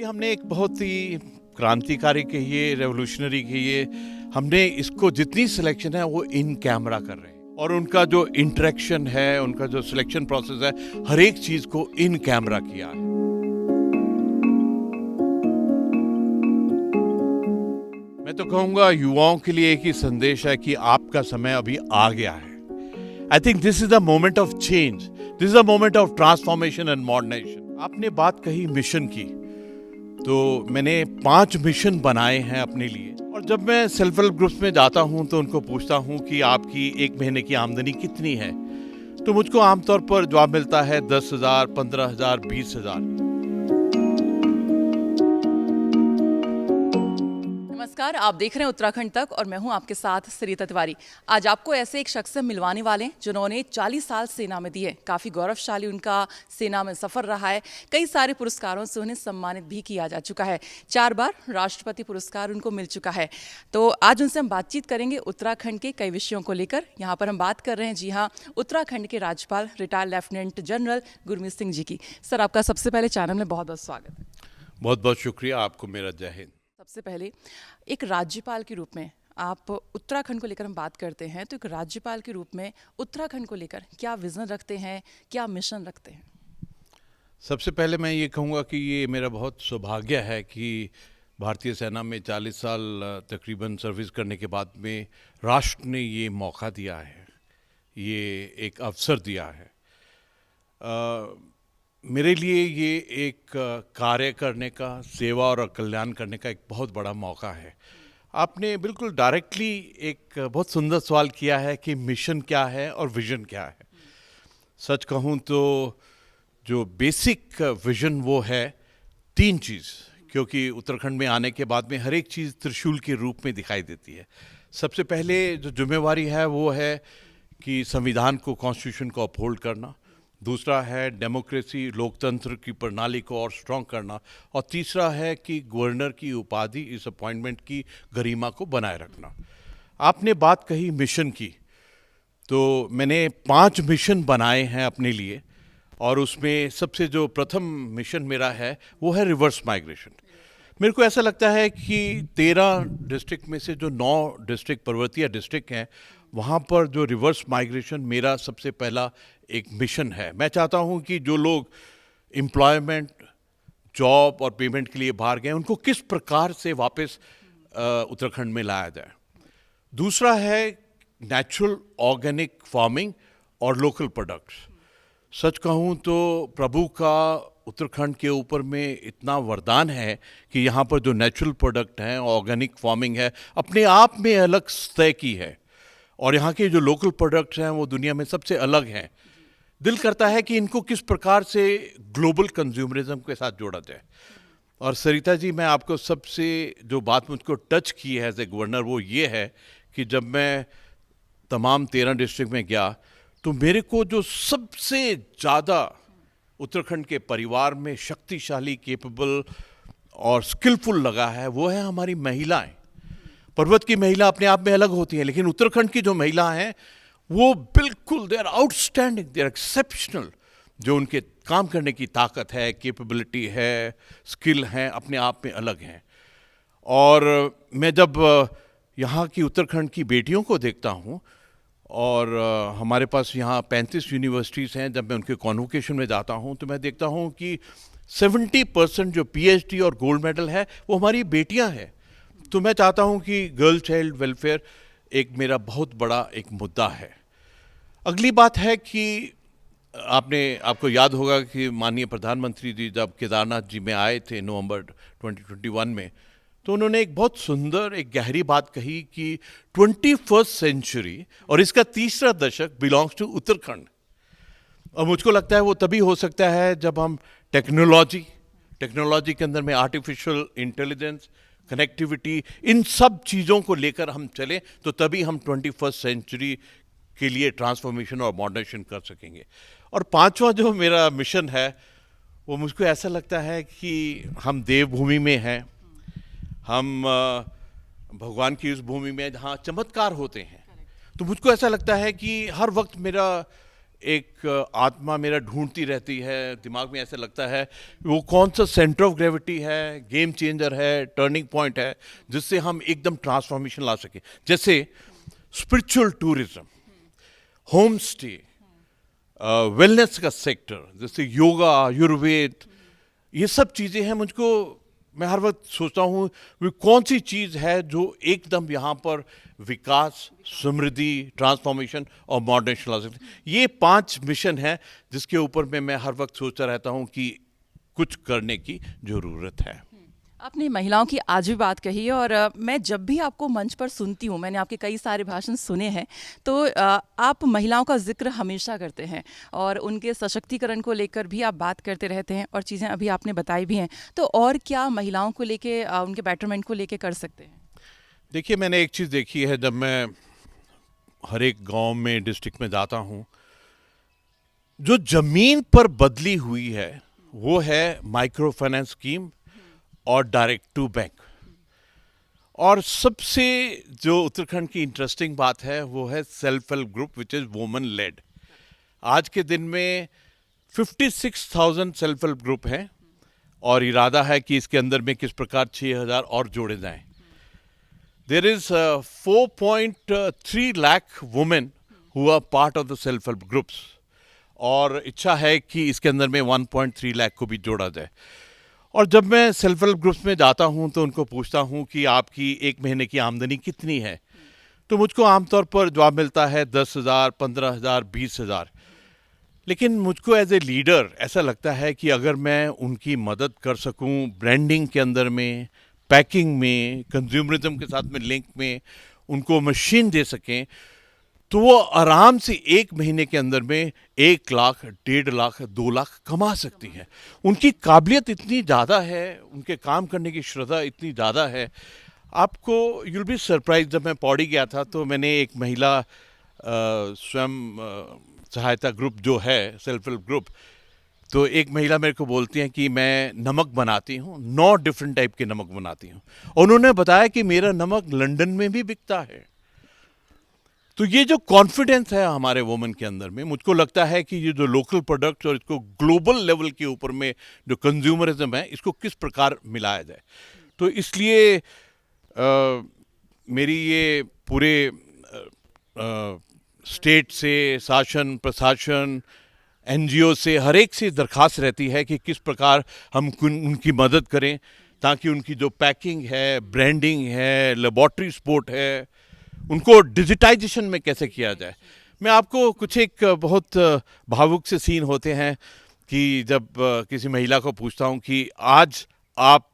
हमने एक बहुत ही क्रांतिकारी कहिए, रेवोल्यूशनरी कहिए, हमने इसको जितनी सिलेक्शन है वो इन कैमरा कर रहे हैं और उनका जो इंटरेक्शन है, उनका जो सिलेक्शन प्रोसेस है, हर एक चीज को इन कैमरा किया है। मैं तो कहूंगा युवाओं के लिए एक ही संदेश है कि आपका समय अभी आ गया है। I think this is the moment of change, this is the moment of transformation and modernization. आपने बात कही मिशन की, तो मैंने 5 मिशन बनाए हैं अपने लिए। और जब मैं सेल्फ हेल्प ग्रुप्स में जाता हूं तो उनको पूछता हूं कि आपकी 1 महीने की आमदनी कितनी है, तो मुझको आमतौर पर जवाब मिलता है 10,000, 15,000, 20,000। नमस्कार, आप देख रहे हैं उत्तराखंड तक और मैं हूं आपके साथ सरिता तिवारी। आज आपको ऐसे एक शख्स से मिलवाने वाले हैं जिन्होंने 40 साल सेना में दिए। काफ़ी गौरवशाली उनका सेना में सफ़र रहा है। कई सारे पुरस्कारों से उन्हें सम्मानित भी किया जा चुका है। 4 बार राष्ट्रपति पुरस्कार उनको मिल चुका है। तो आज उनसे हम बातचीत करेंगे उत्तराखंड के कई विषयों को लेकर। यहाँ पर हम बात कर रहे हैं, जी हाँ, उत्तराखंड के राज्यपाल retired lieutenant general Gurmeet Singh ji की। सर, आपका सबसे पहले चैनल में बहुत बहुत स्वागत है। बहुत बहुत शुक्रिया, आपको मेरा जय हिंद। सबसे पहले एक राज्यपाल के रूप में आप उत्तराखंड को लेकर हम बात करते हैं, तो एक राज्यपाल के रूप में उत्तराखंड को लेकर क्या विजन रखते हैं, क्या मिशन रखते हैं? सबसे पहले मैं ये कहूँगा कि ये मेरा बहुत सौभाग्य है कि भारतीय सेना में 40 साल तकरीबन सर्विस करने के बाद में राष्ट्र ने ये मौका दिया है, ये एक अवसर दिया है। मेरे लिए ये एक कार्य करने का, सेवा और कल्याण करने का एक बहुत बड़ा मौका है। आपने बिल्कुल डायरेक्टली एक बहुत सुंदर सवाल किया है कि मिशन क्या है और विजन क्या है। सच कहूँ तो जो बेसिक विजन वो है 3 चीज़, क्योंकि उत्तराखंड में आने के बाद में हर एक चीज़ त्रिशूल के रूप में दिखाई देती है। सबसे पहले जो जिम्मेवारी है वो है कि संविधान को, कॉन्स्टिट्यूशन को अपहोल्ड करना। दूसरा है डेमोक्रेसी, लोकतंत्र की प्रणाली को और स्ट्रॉन्ग करना। और तीसरा है कि गवर्नर की उपाधि, इस अपॉइंटमेंट की गरिमा को बनाए रखना। आपने बात कही मिशन की, तो मैंने 5 मिशन बनाए हैं अपने लिए और उसमें सबसे जो प्रथम मिशन मेरा है वो है रिवर्स माइग्रेशन। मेरे को ऐसा लगता है कि 13 डिस्ट्रिक्ट में से जो 9 डिस्ट्रिक्ट पर्वतीय डिस्ट्रिक्ट हैं, वहाँ पर जो रिवर्स माइग्रेशन मेरा सबसे पहला एक मिशन है। मैं चाहता हूँ कि जो लोग एम्प्लॉयमेंट, जॉब और पेमेंट के लिए बाहर गए, उनको किस प्रकार से वापस उत्तराखंड में लाया जाए। दूसरा है नेचुरल ऑर्गेनिक फार्मिंग और लोकल प्रोडक्ट्स। सच कहूँ तो प्रभु का उत्तराखंड के ऊपर में इतना वरदान है कि यहाँ पर जो नेचुरल प्रोडक्ट हैं, ऑर्गेनिक फार्मिंग है, अपने आप में अलग स्तर की है। और यहाँ के जो लोकल प्रोडक्ट्स हैं वो दुनिया में सबसे अलग हैं। दिल करता है कि इनको किस प्रकार से ग्लोबल कंज्यूमरिज्म के साथ जोड़ा जाए। और सरिता जी, मैं आपको सबसे जो बात मुझको टच की है एज ए गवर्नर, वो ये है कि जब मैं तमाम 13 डिस्ट्रिक्ट में गया तो मेरे को जो सबसे ज़्यादा उत्तराखंड के परिवार में शक्तिशाली, कैपेबल और स्किलफुल लगा है वो है हमारी महिलाएं। पर्वत की महिला अपने आप में अलग होती हैं, लेकिन उत्तराखंड की जो महिला हैं वो बिल्कुल they are outstanding, they are exceptional. जो उनके काम करने की ताकत है, कैपेबिलिटी है, स्किल हैं, अपने आप में अलग हैं। और मैं जब यहाँ की उत्तराखंड की बेटियों को देखता हूँ, और हमारे पास यहाँ 35 यूनिवर्सिटीज़ हैं, जब मैं उनके कॉन्वोकेशन में जाता हूँ तो मैं देखता हूँ कि 70% जो PhD और गोल्ड मेडल है वो हमारी बेटियाँ हैं। तो मैं चाहता हूँ कि गर्ल चाइल्ड वेलफेयर एक मेरा बहुत बड़ा एक मुद्दा है। अगली बात है कि आपको याद होगा कि माननीय प्रधानमंत्री जी जब केदारनाथ जी में आए थे नवंबर 2021 में, तो उन्होंने एक बहुत सुंदर, एक गहरी बात कही कि 21st सेंचुरी और इसका 3रा दशक बिलोंग्स टू उत्तराखंड। और मुझको लगता है वो तभी हो सकता है जब हम टेक्नोलॉजी के अंदर में आर्टिफिशियल इंटेलिजेंस, कनेक्टिविटी, इन सब चीज़ों को लेकर हम चलें, तो तभी हम 21st सेंचुरी के लिए ट्रांसफॉर्मेशन और मॉडर्नाइजेशन कर सकेंगे। और 5वां जो मेरा मिशन है वो मुझको ऐसा लगता है कि हम देवभूमि में हैं, हम भगवान की उस भूमि में जहाँ चमत्कार होते हैं। तो मुझको ऐसा लगता है कि हर वक्त मेरा एक आत्मा मेरा ढूंढती रहती है, दिमाग में ऐसा लगता है वो कौन सा सेंटर ऑफ ग्रेविटी है, गेम चेंजर है, टर्निंग पॉइंट है, जिससे हम एकदम ट्रांसफॉर्मेशन ला सकें। जैसे spiritual tourism, home stay, wellness का सेक्टर, जैसे योगा, आयुर्वेद, ये सब चीज़ें हैं। मुझको, मैं हर वक्त सोचता हूँ वो कौन सी चीज़ है जो एकदम यहाँ पर विकास, समृद्धि, ट्रांसफॉर्मेशन और मॉडर्नेशन ला सकती है। ये 5 मिशन है जिसके ऊपर में मैं हर वक्त सोचता रहता हूँ कि कुछ करने की ज़रूरत है। आपने महिलाओं की आज भी बात कही है और मैं जब भी आपको मंच पर सुनती हूँ, मैंने आपके कई सारे भाषण सुने हैं, तो आप महिलाओं का जिक्र हमेशा करते हैं और उनके सशक्तिकरण को लेकर भी आप बात करते रहते हैं और चीज़ें अभी आपने बताई भी हैं। तो और क्या महिलाओं को लेके, उनके बेटरमेंट को लेके कर सकते हैं? देखिए, मैंने एक चीज़ देखी है, जब मैं हर एक गांव में, डिस्ट्रिक्ट में जाता हूँ, जो ज़मीन पर बदली हुई है वो है माइक्रो फाइनेंस स्कीम और डायरेक्ट टू बैंक। और सबसे जो उत्तराखंड की इंटरेस्टिंग बात है वो है self help group which is women lead. आज के दिन में 56,000 सेल्फ हेल्प ग्रुप हैं और इरादा है कि इसके अंदर में किस प्रकार 6,000 और जोड़े जाएं। There is 4.3 lakh women who are part of the self help groups, और इच्छा है कि इसके अंदर में 1.3 लाख को भी जोड़ा जाए। और जब मैं सेल्फ हेल्प ग्रुप्स में जाता हूं तो उनको पूछता हूं कि आपकी एक महीने की आमदनी कितनी है, तो मुझको आमतौर पर जवाब मिलता है 10,000, 15,000, 20,000। लेकिन मुझको एज ए लीडर ऐसा लगता है कि अगर मैं उनकी मदद कर सकूं ब्रांडिंग के अंदर में, पैकिंग में, कंज्यूमरिज्म के साथ में लिंक में, उनको मशीन दे सकें, तो वो आराम से एक महीने के अंदर में 1 लाख, 1.5 लाख, 2 लाख कमा सकती हैं। उनकी काबिलियत इतनी ज़्यादा है, उनके काम करने की श्रद्धा इतनी ज़्यादा है। आपको यूल बी सरप्राइज, जब मैं पौड़ी गया था तो मैंने एक महिला स्वयं सहायता ग्रुप जो है, सेल्फ हेल्प ग्रुप, तो एक महिला मेरे को बोलती हैं कि मैं नमक बनाती हूँ, 9 डिफरेंट टाइप के नमक बनाती हूँ, और उन्होंने बताया कि मेरा नमक लंदन में भी बिकता है। तो ये जो कॉन्फिडेंस है हमारे वुमेन के अंदर में, मुझको लगता है कि ये जो लोकल प्रोडक्ट्स और इसको ग्लोबल लेवल के ऊपर में जो कंज्यूमरिज्म है, इसको किस प्रकार मिलाया जाए। तो इसलिए मेरी ये पूरे स्टेट से, शासन, प्रशासन, एनजीओ से, हर एक से दरखास्त रहती है कि किस प्रकार हम उनकी मदद करें, ताकि उनकी जो पैकिंग है, ब्रांडिंग है, लेबॉर्ट्री सपोर्ट है, उनको डिजिटाइजेशन में कैसे किया जाए। मैं आपको कुछ एक बहुत भावुक से सीन होते हैं कि जब किसी महिला को पूछता हूं कि आज आप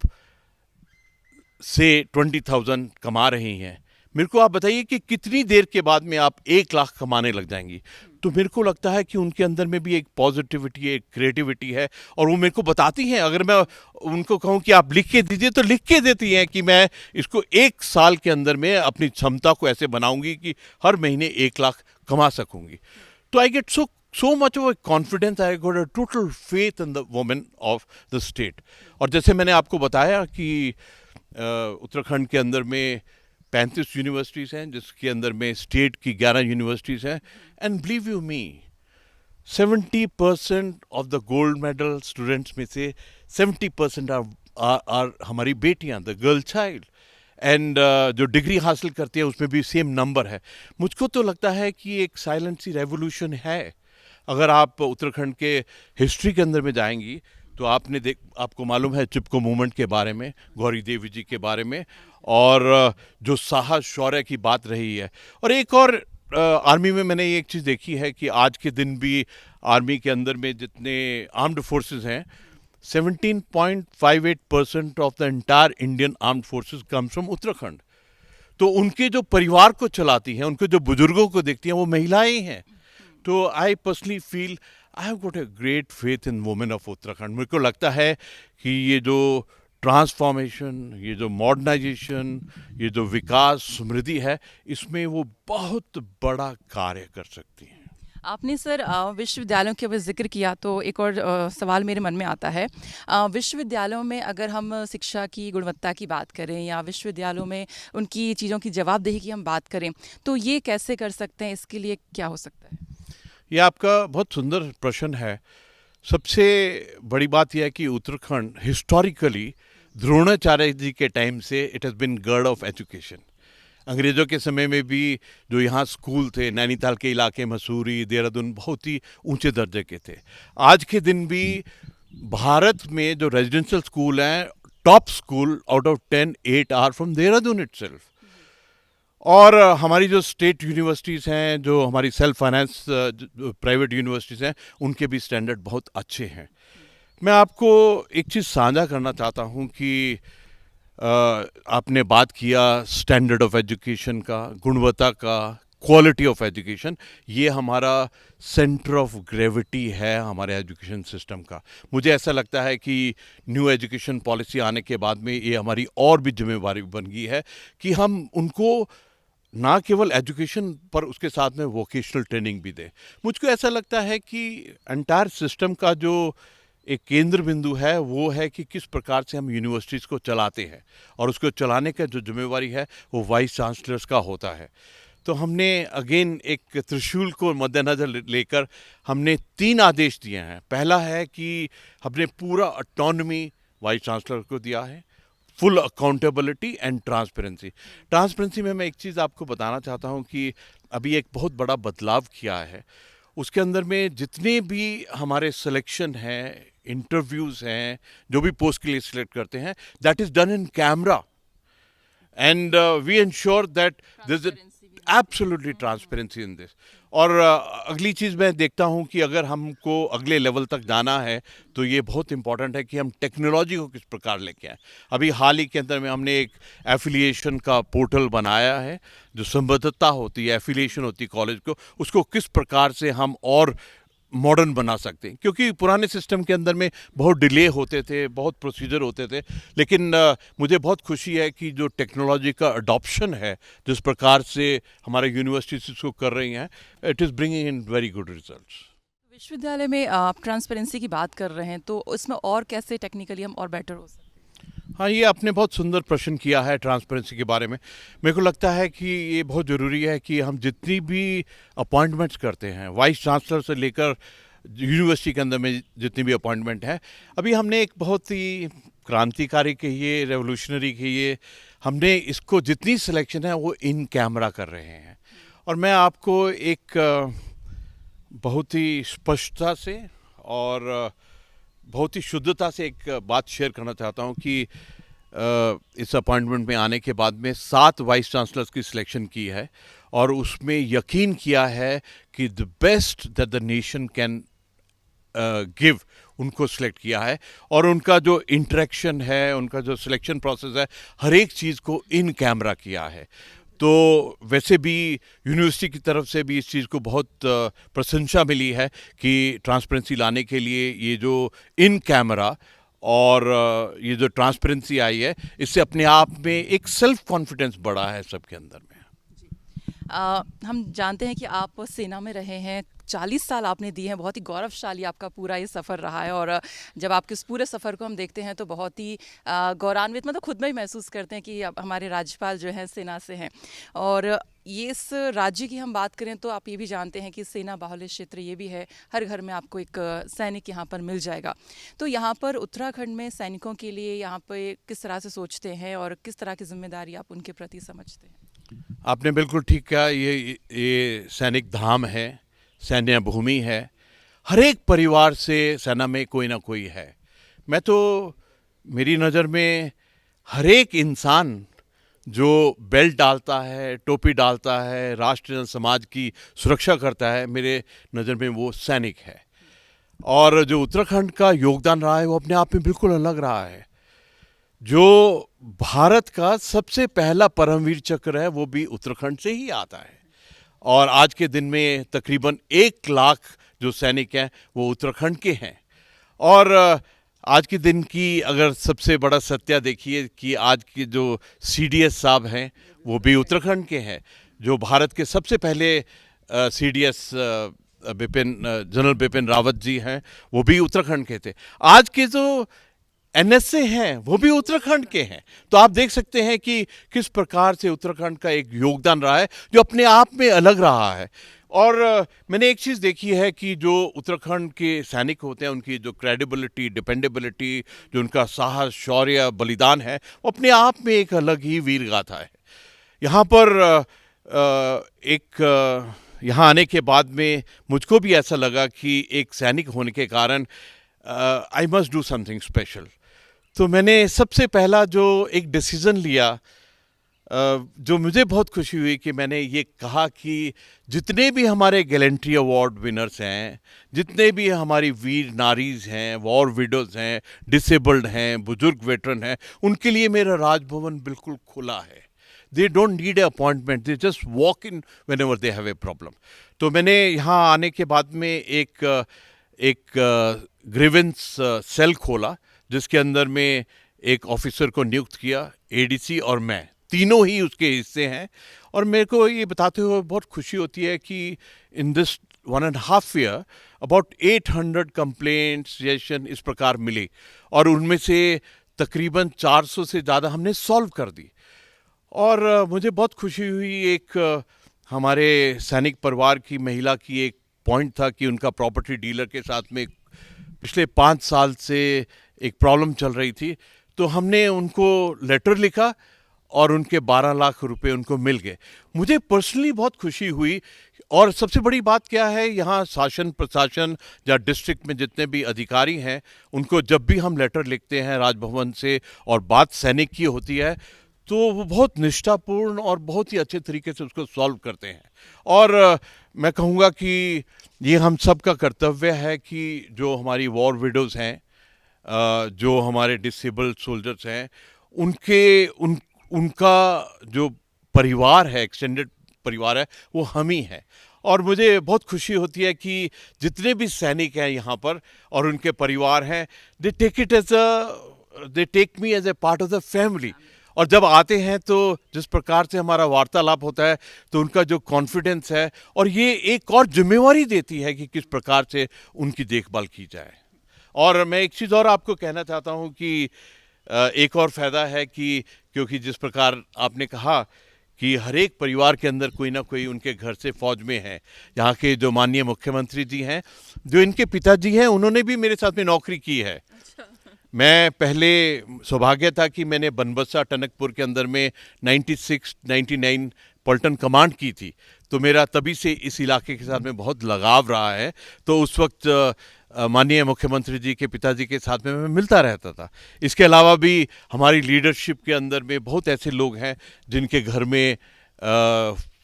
से 20,000 कमा रही हैं, मेरे को आप बताइए कि कितनी देर के बाद में आप 1 लाख कमाने लग जाएंगी। तो मेरे को लगता है कि उनके अंदर में भी एक पॉजिटिविटी, एक क्रिएटिविटी है, और वो मेरे को बताती हैं। अगर मैं उनको कहूँ कि आप लिख के दीजिए, तो लिख के देती हैं कि मैं इसको 1 साल के अंदर में अपनी क्षमता को ऐसे बनाऊंगी कि हर महीने 1 लाख कमा सकूंगी। तो I get so much of a confidence, I got a total faith in the women of the state। और जैसे मैंने आपको बताया कि उत्तराखंड के अंदर में 35 यूनिवर्सिटीज़ हैं, जिसके अंदर में स्टेट की 11 यूनिवर्सिटीज़ हैं, and believe you me, 70% of the gold medal students में से 70% आर हमारी बेटियां, द गर्ल चाइल्ड। एंड जो डिग्री हासिल करती है उसमें भी सेम नंबर है। मुझको तो लगता है कि एक साइलेंट सी रेवोल्यूशन है। अगर आप उत्तराखंड के हिस्ट्री के अंदर में जाएंगी तो आपको मालूम है चिपको मूवमेंट के बारे में, गौरी देवी जी के बारे में, और जो साहस, शौर्य की बात रही है। और एक और आर्मी में मैंने एक चीज़ देखी है कि आज के दिन भी आर्मी के अंदर में जितने आर्म्ड फोर्सेस हैं, 17.58% of the entire Indian armed forces comes from Uttarakhand. तो उनके जो परिवार को चलाती हैं, उनके जो बुजुर्गों को देखती हैं, वो महिलाएं हैं। तो I personally feel I have got a great faith in women of Uttarakhand. मेरे को लगता है कि ये जो ट्रांसफॉर्मेशन, ये जो मॉडर्नाइजेशन, ये जो विकास, समृद्धि है, इसमें वो बहुत बड़ा कार्य कर सकती हैं। आपने सर विश्वविद्यालयों के जिक्र किया, तो एक और सवाल मेरे मन में आता है। विश्वविद्यालयों में अगर हम शिक्षा की गुणवत्ता की बात करें या विश्वविद्यालयों में उनकी चीज़ों की जवाबदेही की हम बात करें, तो ये कैसे कर सकते हैं, इसके लिए क्या हो सकता है? ये आपका बहुत सुंदर प्रश्न है। सबसे बड़ी बात यह है कि उत्तराखंड हिस्टोरिकली द्रोणाचार्य जी के टाइम से it has been gird of education. अंग्रेज़ों के समय में भी जो यहाँ स्कूल थे नैनीताल के इलाके, मसूरी, देहरादून, बहुत ही ऊंचे दर्जे के थे। आज के दिन भी भारत में जो रेजिडेंशियल स्कूल हैं, top school out of 10 8 are from Dehradun itself. और हमारी जो स्टेट यूनिवर्सिटीज़ हैं, जो हमारी सेल्फ फाइनेंस प्राइवेट यूनिवर्सिटीज़ हैं, उनके भी स्टैंडर्ड बहुत अच्छे हैं। मैं आपको एक चीज़ साझा करना चाहता हूँ कि आपने बात किया स्टैंडर्ड ऑफ एजुकेशन का, गुणवत्ता का, क्वालिटी ऑफ एजुकेशन। ये हमारा सेंटर ऑफ ग्रेविटी है हमारे एजुकेशन सिस्टम का। मुझे ऐसा लगता है कि न्यू एजुकेशन पॉलिसी आने के बाद में ये हमारी और भी जिम्मेवारी बन गई है कि हम उनको ना केवल एजुकेशन पर उसके साथ में वोकेशनल ट्रेनिंग भी दें। मुझको ऐसा लगता है कि एंटायर सिस्टम का जो एक केंद्र बिंदु है वो है कि किस प्रकार से हम यूनिवर्सिटीज़ को चलाते हैं, और उसको चलाने का जो जिम्मेवारी है वो वाइस चांसलर्स का होता है। तो हमने अगेन एक त्रिशूल को मद्देनज़र लेकर हमने 3 आदेश दिए हैं। पहला है कि हमने पूरा ऑटोनॉमी वाइस चांसलर को दिया है, full accountability and transparency. Transparency में मैं एक चीज़ आपको बताना चाहता हूँ कि अभी एक बहुत बड़ा बदलाव किया है। उसके अंदर में जितने भी हमारे सिलेक्शन हैं, इंटरव्यूज़ हैं, जो भी पोस्ट के लिए सिलेक्ट करते हैं, that is done in camera and we ensure that this absolutely transparency in this. और अगली चीज़ मैं देखता हूँ कि अगर हमको अगले लेवल तक जाना है तो ये बहुत इंपॉर्टेंट है कि हम टेक्नोलॉजी को किस प्रकार लेके आए। अभी हाल ही के अंदर में हमने एक एफिलिएशन का पोर्टल बनाया है, जो संबद्धता होती है, एफिलिएशन होती है कॉलेज को, उसको किस प्रकार से हम और मॉडर्न बना सकते हैं। क्योंकि पुराने सिस्टम के अंदर में बहुत डिले होते थे, बहुत प्रोसीजर होते थे, लेकिन मुझे बहुत खुशी है कि जो टेक्नोलॉजी का अडॉप्शन है, जिस प्रकार से हमारे यूनिवर्सिटीज इसको कर रही हैं, it is bringing in very good results. विश्वविद्यालय में आप ट्रांसपेरेंसी की बात कर रहे हैं, तो इसमें और कैसे टेक्निकली हम और बेटर हो सकते हैं? हाँ, ये आपने बहुत सुंदर प्रश्न किया है ट्रांसपेरेंसी के बारे में। मेरे को लगता है कि ये बहुत ज़रूरी है कि हम जितनी भी अपॉइंटमेंट्स करते हैं, वाइस चांसलर से लेकर यूनिवर्सिटी के अंदर में जितनी भी अपॉइंटमेंट है, अभी हमने एक बहुत ही क्रांतिकारी कहिए, रेवोल्यूशनरी कहिए, हमने इसको जितनी सिलेक्शन है वो इन कैमरा कर रहे हैं। और मैं आपको एक बहुत ही स्पष्टता से और बहुत ही शुद्धता से एक बात शेयर करना चाहता हूँ कि इस अपॉइंटमेंट में आने के बाद में 7 वाइस चांसलर्स की सिलेक्शन की है, और उसमें यकीन किया है कि the best that the nation can give, उनको सिलेक्ट किया है। और उनका जो इंटरेक्शन है, उनका जो सिलेक्शन प्रोसेस है, हर एक चीज़ को इन कैमरा किया है। तो वैसे भी यूनिवर्सिटी की तरफ से भी इस चीज़ को बहुत प्रशंसा मिली है कि ट्रांसपेरेंसी लाने के लिए ये जो इन कैमरा और ये जो ट्रांसपेरेंसी आई है, इससे अपने आप में एक सेल्फ कॉन्फिडेंस बढ़ा है सबके अंदर में। हम जानते हैं कि आप सेना में रहे हैं, 40 साल आपने दिए हैं, बहुत ही गौरवशाली आपका पूरा ये सफ़र रहा है। और जब आपके इस पूरे सफ़र को हम देखते हैं तो बहुत ही गौरवान्वित, मतलब खुद में ही महसूस करते हैं कि अब हमारे राज्यपाल जो हैं सेना से हैं। और ये इस राज्य की हम बात करें तो आप ये भी जानते हैं कि सेना बाहुल्य क्षेत्र ये भी है, हर घर में आपको एक सैनिक यहाँ पर मिल जाएगा। तो यहाँ पर उत्तराखंड में सैनिकों के लिए यहाँ पर किस तरह से सोचते हैं और किस तरह की जिम्मेदारी आप उनके प्रति समझते हैं? आपने बिल्कुल ठीक कहा, ये सैनिक धाम है, सैन्य भूमि है। हर एक परिवार से सेना में कोई ना कोई है। मैं तो, मेरी नज़र में हर एक इंसान जो बेल्ट डालता है, टोपी डालता है, राष्ट्र समाज की सुरक्षा करता है, मेरे नज़र में वो सैनिक है। और जो उत्तराखंड का योगदान रहा है वो अपने आप में बिल्कुल अलग रहा है। जो भारत का सबसे पहला परमवीर चक्र है वो भी उत्तराखंड से ही आता है। और आज के दिन में तकरीबन 1 लाख जो सैनिक हैं वो उत्तराखंड के हैं। और आज के दिन की अगर सबसे बड़ा सत्य देखिए कि आज के जो CDS साहब हैं वो भी उत्तराखंड के हैं। जो भारत के सबसे पहले CDS जनरल बिपिन रावत जी हैं वो भी उत्तराखंड के थे। आज के जो NSA हैं वो भी उत्तराखंड के हैं। तो आप देख सकते हैं कि किस प्रकार से उत्तराखंड का एक योगदान रहा है जो अपने आप में अलग रहा है। और मैंने एक चीज़ देखी है कि जो उत्तराखंड के सैनिक होते हैं उनकी जो क्रेडिबिलिटी, डिपेंडेबिलिटी, जो उनका साहस, शौर्य, बलिदान है, वो अपने आप में एक अलग ही वीर गाथा है। यहाँ पर यहाँ आने के बाद में मुझको भी ऐसा लगा कि एक सैनिक होने के कारण I must do something special. तो मैंने सबसे पहला जो एक डिसीज़न लिया, जो मुझे बहुत खुशी हुई, कि मैंने ये कहा कि जितने भी हमारे गैलेंट्री अवार्ड विनर्स हैं, जितने भी हमारी वीर नारीज़ हैं, वॉर विडोज़ हैं, डिसेबल्ड हैं, बुजुर्ग वेटरन हैं, उनके लिए मेरा राजभवन बिल्कुल खुला है। They don't need a appointment, they just walk in when ever they have a problem. तो मैंने यहाँ आने के बाद में एक ग्रीवेंस सेल खोला, जिसके अंदर में एक ऑफिसर को नियुक्त किया, एडीसी और मैं, तीनों ही उसके हिस्से हैं। और मेरे को ये बताते हुए बहुत खुशी होती है कि in this 1.5 year about 800 complaints suggestion इस प्रकार मिली, और उनमें से तकरीबन 400 से ज़्यादा हमने सॉल्व कर दी। और मुझे बहुत खुशी हुई, एक हमारे सैनिक परिवार की महिला की एक पॉइंट था कि उनका प्रॉपर्टी डीलर के साथ में पिछले 5 साल से एक प्रॉब्लम चल रही थी। तो हमने उनको लेटर लिखा और उनके 12 लाख रुपए उनको मिल गए। मुझे पर्सनली बहुत खुशी हुई। और सबसे बड़ी बात क्या है, यहाँ शासन प्रशासन या डिस्ट्रिक्ट में जितने भी अधिकारी हैं, उनको जब भी हम लेटर लिखते हैं राजभवन से और बात सैनिक की होती है, तो वो बहुत निष्ठापूर्ण और बहुत ही अच्छे तरीके से उसको सॉल्व करते हैं। और मैं कहूँगा कि ये हम सब का कर्तव्य है कि जो हमारी वॉर विडोज़ हैं, जो हमारे डिसेबल्ड सोल्जर्स हैं, उनका जो परिवार है, एक्सटेंडेड परिवार है, वो हम ही हैं। और मुझे बहुत खुशी होती है कि जितने भी सैनिक हैं यहाँ पर और उनके परिवार हैं, they take me as a part of the family. और जब आते हैं तो जिस प्रकार से हमारा वार्तालाप होता है, तो उनका जो कॉन्फिडेंस है, और ये एक और जिम्मेवारी देती है कि किस प्रकार से उनकी देखभाल की जाए। और मैं एक चीज़ और आपको कहना चाहता हूँ कि एक और फ़ायदा है कि क्योंकि जिस प्रकार आपने कहा कि हर एक परिवार के अंदर कोई ना कोई उनके घर से फौज में है। यहाँ के जो माननीय मुख्यमंत्री जी हैं, जो इनके पिताजी हैं, उन्होंने भी मेरे साथ में नौकरी की है। मैं पहले सौभाग्य था कि मैंने बनबसा टनकपुर के अंदर में 96-99 पलटन कमांड की थी, तो मेरा तभी से इस इलाके के साथ में बहुत लगाव रहा है। तो उस वक्त माननीय मुख्यमंत्री जी के पिताजी के साथ में मैं मिलता रहता था। इसके अलावा भी हमारी लीडरशिप के अंदर में बहुत ऐसे लोग हैं जिनके घर में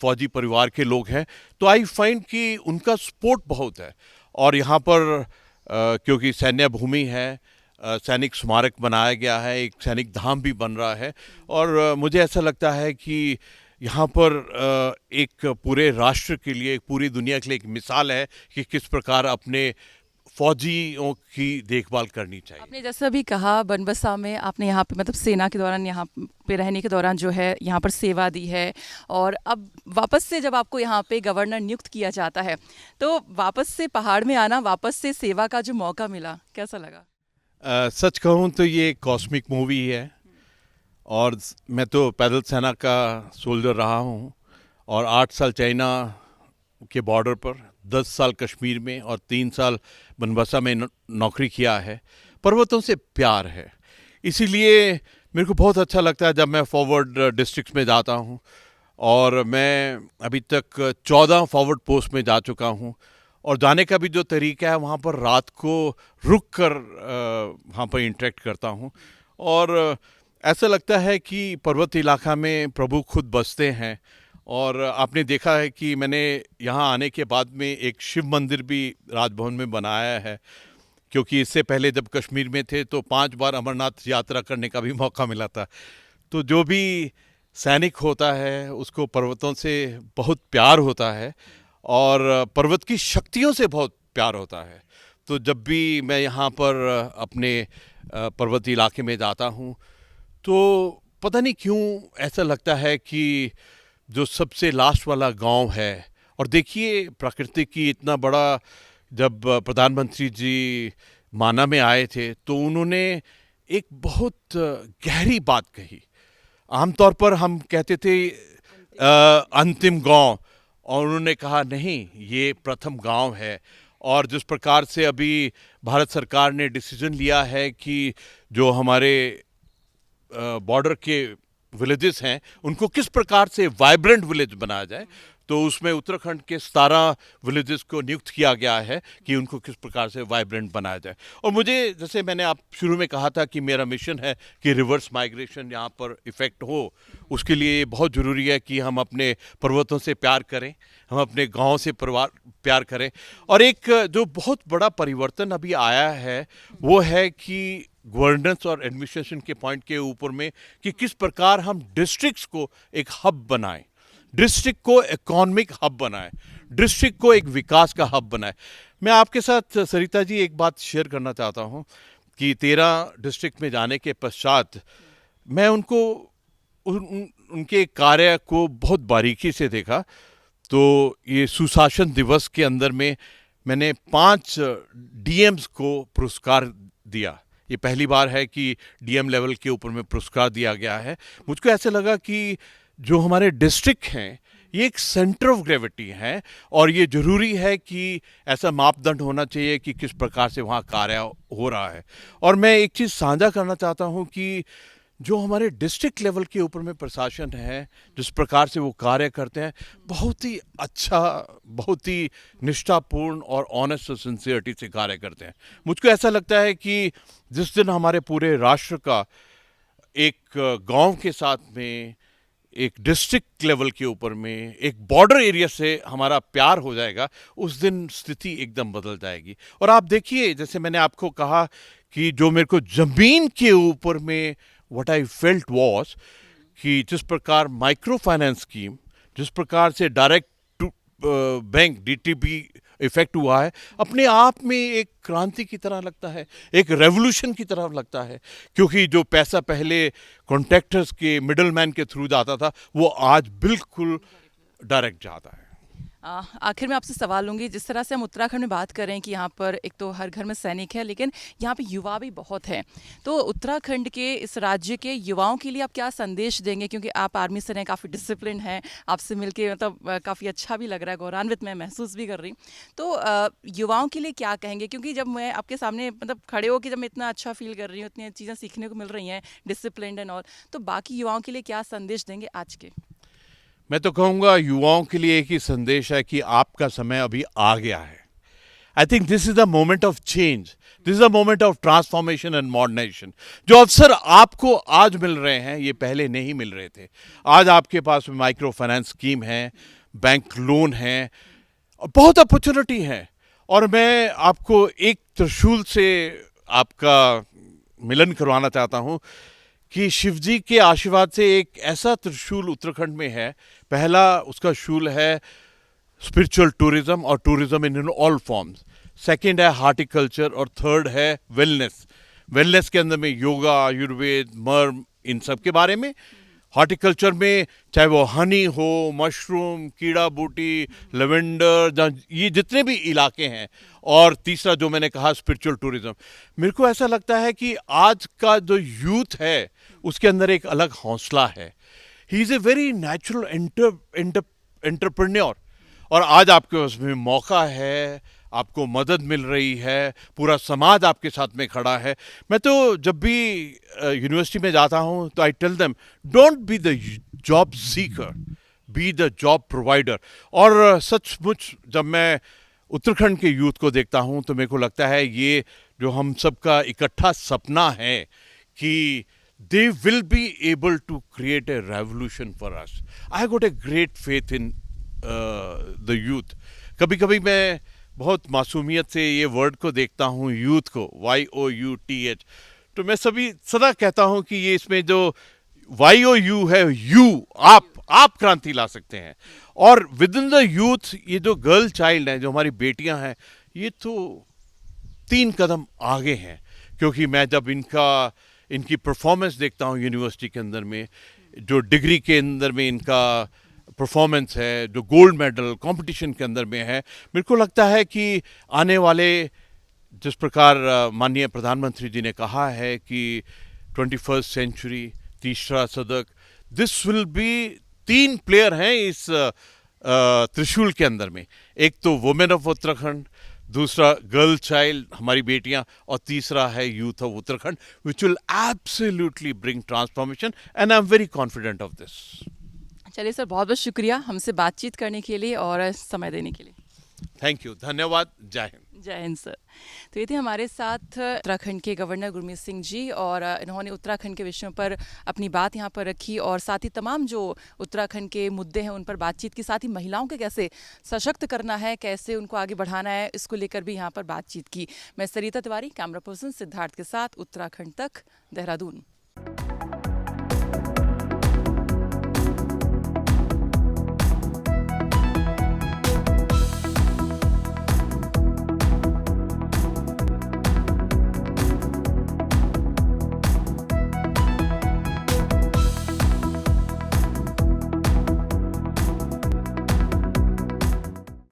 फौजी परिवार के लोग हैं, तो आई फाइंड कि उनका सपोर्ट बहुत है। और यहाँ पर क्योंकि सैन्य भूमि है, सैनिक स्मारक बनाया गया है, एक सैनिक धाम भी बन रहा है, और मुझे ऐसा लगता है कि यहाँ पर एक पूरे राष्ट्र के लिए, पूरी दुनिया के लिए एक मिसाल है कि किस प्रकार अपने फौजियों की देखभाल करनी चाहिए। आपने जैसा भी कहा, बनबसा में आपने यहाँ पे मतलब सेना के दौरान यहाँ पे रहने के दौरान जो है यहाँ पर सेवा दी है, और अब वापस से जब आपको यहाँ पे गवर्नर नियुक्त किया जाता है, तो वापस से पहाड़ में आना, वापस से सेवा का जो मौका मिला, कैसा लगा? सच कहूँ तो ये कॉस्मिक मूवी है। और मैं तो पैदल सेना का सोल्जर रहा हूँ, और 8 साल चाइना के बॉर्डर पर, 10 साल कश्मीर में और 3 साल बनबसा में नौकरी किया है। पर्वतों से प्यार है, इसीलिए मेरे को बहुत अच्छा लगता है जब मैं फॉरवर्ड डिस्ट्रिक्ट्स में जाता हूँ। और मैं अभी तक 14 फॉरवर्ड पोस्ट में जा चुका हूँ, और जाने का भी जो तरीका है, वहाँ पर रात को रुक कर वहाँ पर इंटरेक्ट करता हूँ। और ऐसा लगता है कि पर्वत इलाका में प्रभु खुद बसते हैं। और आपने देखा है कि मैंने यहाँ आने के बाद में एक शिव मंदिर भी राजभवन में बनाया है, क्योंकि इससे पहले जब कश्मीर में थे तो 5 बार अमरनाथ यात्रा करने का भी मौका मिला था। तो जो भी सैनिक होता है उसको पर्वतों से बहुत प्यार होता है, और पर्वत की शक्तियों से बहुत प्यार होता है। तो जब भी मैं यहाँ पर अपने पर्वतीय इलाके में जाता हूँ, तो पता नहीं क्यों ऐसा लगता है कि जो सबसे लास्ट वाला गांव है, और देखिए प्रकृति की इतना बड़ा, जब प्रधानमंत्री जी माना में आए थे तो उन्होंने एक बहुत गहरी बात कही। आमतौर पर हम कहते थे अंतिम गांव, और उन्होंने कहा नहीं, ये प्रथम गांव है। और जिस प्रकार से अभी भारत सरकार ने डिसीजन लिया है कि जो हमारे बॉर्डर के विलेजेस हैं उनको किस प्रकार से वाइब्रेंट विलेज बनाया जाए, तो उसमें उत्तराखंड के 17 विलेजेस को नियुक्त किया गया है कि उनको किस प्रकार से वाइब्रेंट बनाया जाए। और मुझे, जैसे मैंने आप शुरू में कहा था कि मेरा मिशन है कि रिवर्स माइग्रेशन यहाँ पर इफेक्ट हो, उसके लिए बहुत ज़रूरी है कि हम अपने पर्वतों से प्यार करें, हम अपने गाँव से प्यार करें। और एक जो बहुत बड़ा परिवर्तन अभी आया है वो है कि गवर्नेंस और एडमिनिस्ट्रेशन के पॉइंट के ऊपर में कि किस प्रकार हम डिस्ट्रिक्ट्स को एक हब बनाएं, डिस्ट्रिक्ट को इकोनॉमिक हब बनाएं, डिस्ट्रिक्ट को एक विकास का हब बनाएं। मैं आपके साथ सरिता जी एक बात शेयर करना चाहता हूं कि 13 डिस्ट्रिक्ट में जाने के पश्चात मैं उनके कार्य को बहुत बारीकी से देखा। तो ये सुशासन दिवस के अंदर में मैंने 5 डीएम्स को पुरस्कार दिया। ये पहली बार है कि डीएम लेवल के ऊपर में पुरस्कार दिया गया है। मुझको ऐसे लगा कि जो हमारे डिस्ट्रिक्ट हैं ये एक सेंटर ऑफ ग्रेविटी है और ये ज़रूरी है कि ऐसा मापदंड होना चाहिए कि किस प्रकार से वहाँ कार्य हो रहा है। और मैं एक चीज़ साझा करना चाहता हूँ कि जो हमारे डिस्ट्रिक्ट लेवल के ऊपर में प्रशासन है, जिस प्रकार से वो कार्य करते हैं, बहुत ही अच्छा, बहुत ही निष्ठापूर्ण और ऑनेस्ट और सिंसियरिटी से कार्य करते हैं। मुझको ऐसा लगता है कि जिस दिन हमारे पूरे राष्ट्र का एक गांव के साथ में, एक डिस्ट्रिक्ट लेवल के ऊपर में, एक बॉर्डर एरिया से हमारा प्यार हो जाएगा, उस दिन स्थिति एकदम बदल जाएगी। और आप देखिए, जैसे मैंने आपको कहा कि जो मेरे को ज़मीन के ऊपर में व्हाट आई फेल्ट वॉज कि जिस प्रकार माइक्रो फाइनेंस स्कीम, जिस प्रकार से direct to bank DTB effect हुआ है, अपने आप में एक क्रांति की तरह लगता है, एक रेवोल्यूशन की तरह लगता है। क्योंकि जो पैसा पहले कॉन्ट्रैक्टर्स के, मिडलमैन के थ्रू जाता था, वो आज बिल्कुल डायरेक्ट जाता है। आखिर में आपसे सवाल लूँगी, जिस तरह से हम उत्तराखंड में बात करें कि यहाँ पर एक तो हर घर में सैनिक है, लेकिन यहाँ पे युवा भी बहुत है, तो उत्तराखंड के इस राज्य के युवाओं के लिए आप क्या संदेश देंगे? क्योंकि आप आर्मी से हैं, काफ़ी डिसिप्लिन है, आपसे मिलके मतलब काफ़ी अच्छा भी लग रहा है, गौरवान्वित मैं महसूस भी कर रही। तो युवाओं के लिए क्या कहेंगे? क्योंकि जब मैं आपके सामने मतलब खड़े हो कि जब मैं इतना अच्छा फील कर रही हूँ, इतनी चीज़ें सीखने को मिल रही हैं, डिसिप्लिन एंड ऑल, तो बाकी युवाओं के लिए क्या संदेश देंगे आज के? मैं तो कहूँगा युवाओं के लिए एक ही संदेश है कि आपका समय अभी आ गया है। I think this is the moment of change, this is the moment of transformation and modernisation. जो अवसर आपको आज मिल रहे हैं ये पहले नहीं मिल रहे थे। आज आपके पास माइक्रो फाइनेंस स्कीम है, बैंक लोन है, बहुत अपॉर्चुनिटी है। और मैं आपको एक त्रिशूल से आपका मिलन करवाना चाहता हूँ कि शिवजी के आशीर्वाद से एक ऐसा त्रिशूल उत्तराखंड में है। पहला उसका शूल है स्पिरिचुअल टूरिज्म और tourism in all forms. Second है हार्टिकल्चर और थर्ड है वेलनेस। वेलनेस के अंदर में योगा, आयुर्वेद, मर्म, इन सब के बारे में। हॉर्टिकल्चर में चाहे वो हनी हो, मशरूम, कीड़ा बूटी, लेवेंडर, ये जितने भी इलाके हैं। और तीसरा जो मैंने कहा स्पिरिचुअल टूरिज्म। मेरे को ऐसा लगता है कि आज का जो यूथ है उसके अंदर एक अलग हौसला है। He is a very natural entrepreneur. और आज आपके पास में मौका है, आपको मदद मिल रही है, पूरा समाज आपके साथ में खड़ा है। मैं तो जब भी यूनिवर्सिटी में जाता हूँ तो I tell them, don't be the job seeker, be the job provider. और सचमुच जब मैं उत्तराखंड के यूथ को देखता हूँ तो मेरे को लगता है ये जो हम सबका इकट्ठा सपना है कि they will be able to create a revolution for us. I got a great faith in the youth. कभी कभी मैं बहुत मासूमियत से ये वर्ड को देखता हूँ, यूथ को, YOUTH, तो मैं सदा कहता हूँ कि ये इसमें जो YOU है, यू, आप क्रांति ला सकते हैं। और विद इन द यूथ ये जो गर्ल चाइल्ड हैं, जो हमारी बेटियां हैं, ये तो 3 कदम आगे हैं। क्योंकि मैं जब इनकी परफॉर्मेंस देखता हूँ यूनिवर्सिटी के अंदर में, जो डिग्री के अंदर में इनका परफॉर्मेंस है, जो गोल्ड मेडल कंपटीशन के अंदर में है, मेरे को लगता है कि आने वाले, जिस प्रकार माननीय प्रधानमंत्री जी ने कहा है कि 21st सेंचुरी, तीसरा शतक, दिस विल बी, 3 प्लेयर हैं इस त्रिशूल के अंदर में, एक तो वुमेन ऑफ उत्तराखंड, दूसरा गर्ल चाइल्ड हमारी बेटियां, और तीसरा है youth of Uttarakhand, which will absolutely bring transformation and I am very confident of this. चलिए सर, बहुत बहुत शुक्रिया हमसे बातचीत करने के लिए और समय देने के लिए। थैंक यू, धन्यवाद, जय हिंद। जय हिंद सर। तो ये थे हमारे साथ उत्तराखंड के गवर्नर गुरमीत सिंह जी, और इन्होंने उत्तराखंड के विषयों पर अपनी बात यहाँ पर रखी, और साथ ही तमाम जो उत्तराखंड के मुद्दे हैं उन पर बातचीत की, साथ ही महिलाओं के कैसे सशक्त करना है, कैसे उनको आगे बढ़ाना है, इसको लेकर भी यहाँ पर बातचीत की। मैं सरिता तिवारी, कैमरा पर्सन सिद्धार्थ के साथ, उत्तराखंड तक, देहरादून।